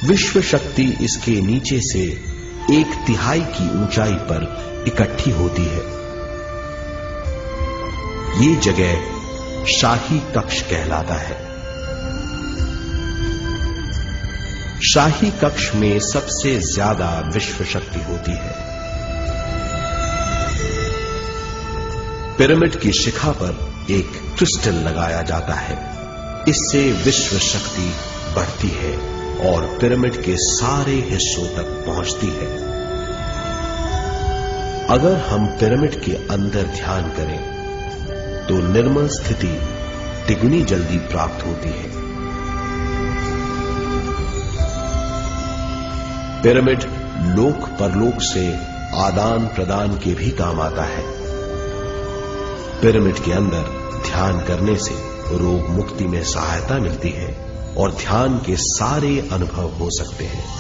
विश्व शक्ति इसके नीचे से 1/3 की ऊंचाई पर इकट्ठी होती है। ये जगह शाही कक्ष कहलाता है। शाही कक्ष में सबसे ज्यादा विश्व शक्ति होती है। पिरामिड की शिखा पर एक क्रिस्टल लगाया जाता है। इससे विश्व शक्ति बढ़ती है और पिरामिड के सारे हिस्सों तक पहुंचती है। अगर हम पिरामिड के अंदर ध्यान करें तो निर्मल स्थिति तिगुनी जल्दी प्राप्त होती है। पिरामिड लोक परलोक से आदान प्रदान के भी काम आता है। पिरामिड के अंदर ध्यान करने से रोग मुक्ति में सहायता मिलती है और ध्यान के सारे अनुभव हो सकते हैं।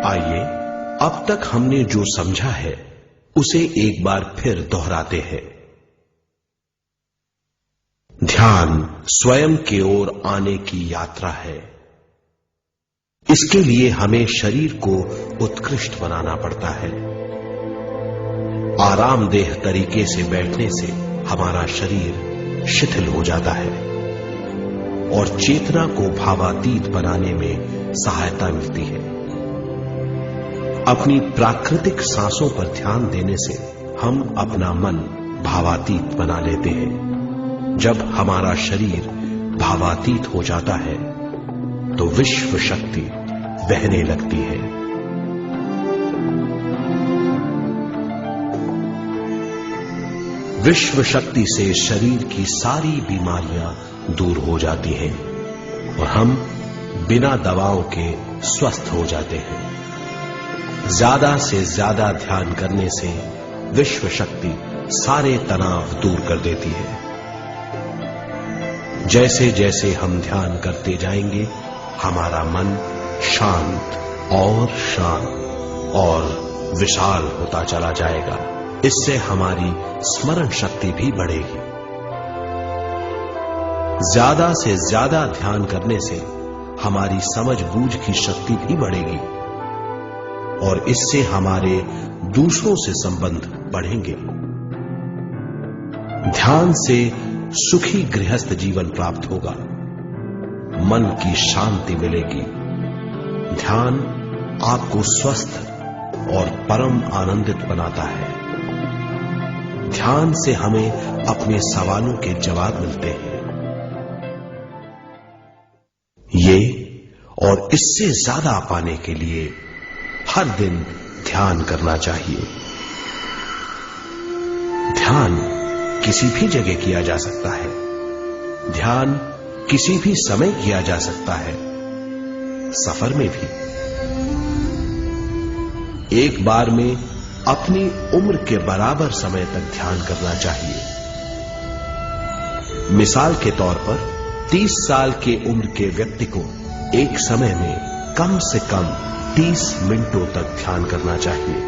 आइए अब तक हमने जो समझा है उसे एक बार फिर दोहराते हैं। ध्यान स्वयं की ओर आने की यात्रा है। इसके लिए हमें शरीर को उत्कृष्ट बनाना पड़ता है। आरामदेह तरीके से बैठने से हमारा शरीर शिथिल हो जाता है और चेतना को भावातीत बनाने में सहायता मिलती है। अपनी प्राकृतिक सांसों पर ध्यान देने से हम अपना मन भावातीत बना लेते हैं। जब हमारा शरीर भावातीत हो जाता है तो विश्व शक्ति बहने लगती है। विश्व शक्ति से शरीर की सारी बीमारियां दूर हो जाती हैं और हम बिना दवाओं के स्वस्थ हो जाते हैं। ज्यादा से ज्यादा ध्यान करने से विश्व शक्ति सारे तनाव दूर कर देती है। जैसे जैसे हम ध्यान करते जाएंगे हमारा मन शांत और विशाल होता चला जाएगा। इससे हमारी स्मरण शक्ति भी बढ़ेगी। ज्यादा से ज्यादा ध्यान करने से हमारी समझ बूझ की शक्ति भी बढ़ेगी और इससे हमारे दूसरों से संबंध बढ़ेंगे। ध्यान से सुखी गृहस्थ जीवन प्राप्त होगा। मन की शांति मिलेगी। ध्यान आपको स्वस्थ और परम आनंदित बनाता है। ध्यान से हमें अपने सवालों के जवाब मिलते हैं। ये और इससे ज्यादा पाने के लिए हर दिन ध्यान करना चाहिए। ध्यान किसी भी जगह किया जा सकता है। ध्यान किसी भी समय किया जा सकता है, सफर में भी। एक बार में अपनी उम्र के बराबर समय तक ध्यान करना चाहिए। मिसाल के तौर पर 30 साल के उम्र के व्यक्ति को एक समय में कम से कम 30 मिनटों तक ध्यान करना चाहिए।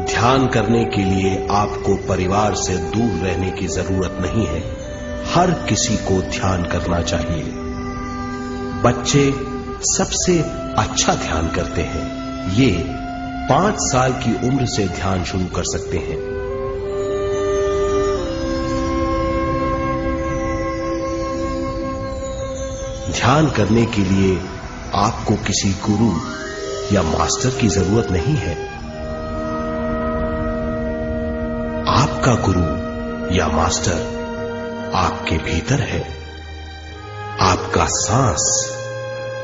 ध्यान करने के लिए आपको परिवार से दूर रहने की जरूरत नहीं है। हर किसी को ध्यान करना चाहिए। बच्चे सबसे अच्छा ध्यान करते हैं। ये 5 साल की उम्र से ध्यान शुरू कर सकते हैं। ध्यान करने के लिए आपको किसी गुरु या मास्टर की जरूरत नहीं है। आपका गुरु या मास्टर आपके भीतर है। आपका सांस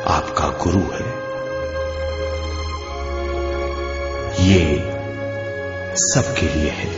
आपका गुरु है। ये सबके लिए है।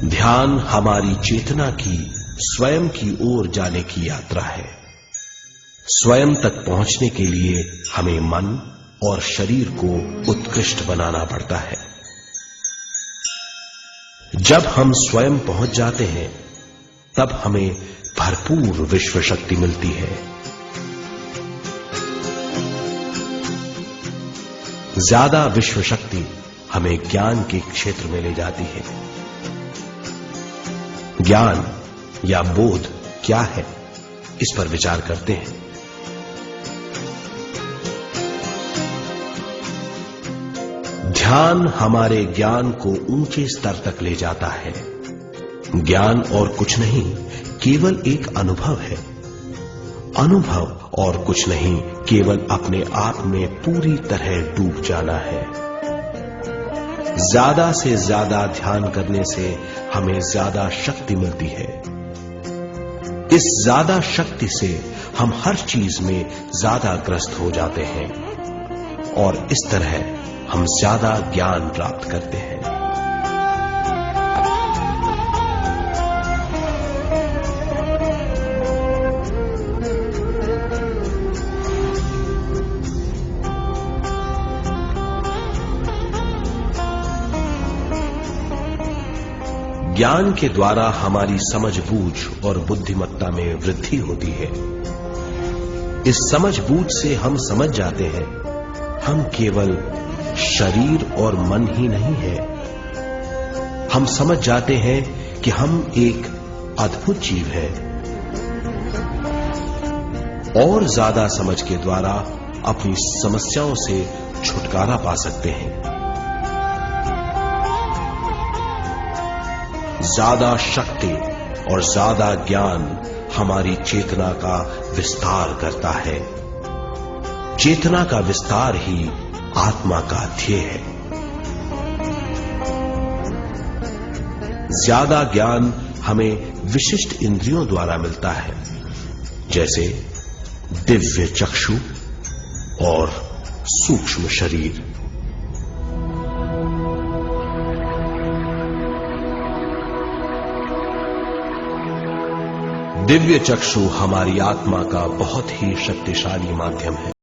ध्यान हमारी चेतना की स्वयं की ओर जाने की यात्रा है। स्वयं तक पहुंचने के लिए हमें मन और शरीर को उत्कृष्ट बनाना पड़ता है। जब हम स्वयं पहुंच जाते हैं तब हमें भरपूर विश्व शक्ति मिलती है। ज्यादा विश्व शक्ति हमें ज्ञान के क्षेत्र में ले जाती है। ज्ञान या बोध क्या है, इस पर विचार करते हैं। ध्यान हमारे ज्ञान को ऊंचे स्तर तक ले जाता है। ज्ञान और कुछ नहीं, केवल एक अनुभव है। अनुभव और कुछ नहीं, केवल अपने आप में पूरी तरह डूब जाना है। ज्यादा से ज्यादा ध्यान करने से हमें ज्यादा शक्ति मिलती है। इस ज्यादा शक्ति से हम हर चीज में ज्यादा ग्रस्त हो जाते हैं और इस तरह हम ज्यादा ज्ञान प्राप्त करते हैं। ज्ञान के द्वारा हमारी समझबूझ और बुद्धिमत्ता में वृद्धि होती है। इस समझबूझ से हम समझ जाते हैं हम केवल शरीर और मन ही नहीं है। हम समझ जाते हैं कि हम एक अद्भुत जीव हैं। और ज्यादा समझ के द्वारा अपनी समस्याओं से छुटकारा पा सकते हैं। ज्यादा शक्ति और ज्यादा ज्ञान हमारी चेतना का विस्तार करता है। चेतना का विस्तार ही आत्मा का ध्येय है। ज्यादा ज्ञान हमें विशिष्ट इंद्रियों द्वारा मिलता है, जैसे दिव्य चक्षु और सूक्ष्म शरीर। दिव्य चक्षु हमारी आत्मा का बहुत ही शक्तिशाली माध्यम है।